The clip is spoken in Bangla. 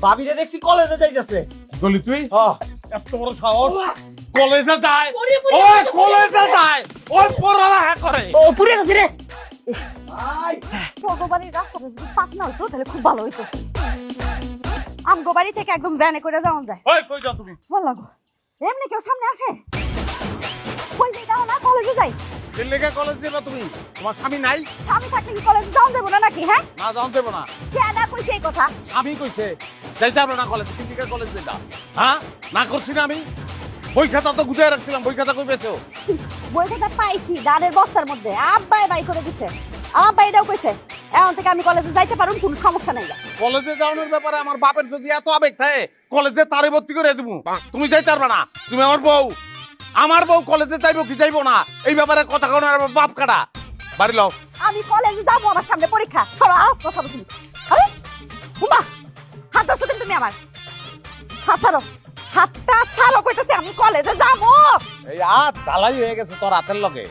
ভাবিরে দেখছি কলেজে যাইতেছে। গলি তুই হ্যাঁ এত বড় সাহস কলেজে যায় ওই কলেজে যায় ওই পড়ালেখা করে ও পুড়ে গেছে রে। ভাই ভগবানের রাস্তাটা যদি পাতনা হইতো তাহলে খুব ভালো হইতো। আমগো বাড়ি থেকে একদম ভ্যানে করে যাওয়া যায়। ওই কই যাও তুমি ভালো লাগো এমনি কেউ সামনে আসে কই যাই যাও না কলেজে যাই। দিল্লিকে কলেজ দিবা তুমি তোমার স্বামী নাই স্বামী থাকলে কি কলেজে যাওয়া যাবো না নাকি? হ্যাঁ না যাও দেবো না কেনা কইছে এই কথা? আমি কইছে যাইতে পারবো না কলেজ দিল্লিকে কলেজ দিবা হ্যাঁ না করছি না আমি বই খাতা তো গুছিয়ে রাখছিলাম বই খাতা কই পেয়েছো বই থেকে পাইছি দাঁড়ের বস্তার মধ্যে আব্বাই বাই করে দিছে। আব্বা এটাও কইছে এখন থেকে আমি কলেজে যাইতে পারুম, কোনো সমস্যা নাই। কলেজে যাওয়ানোর ব্যাপারে আমার বাপের যদি এত আবেগ থাকে কলেজে তারে ভর্তি করে দেবো তুমি যাইতে পারবে না তুমি আমার বউ কলেজে যাইবো কি যাইবো না এই ব্যাপারে কথা কোনো আমার বাপ কাটা বাড়ি লও আমি কলেজে যাবো, আমার সামনে পরীক্ষা। সরো আজ কথা বলি। আরে উমা হাত ধরছো কিন্তু তুমি আমার। হাত ছাড়ো, হাতটা ছাড়ো কইতেছে। আমি কলেজে যাবো। এই আজ জ্বালাই হয়ে গেছে তোর হাতের লগে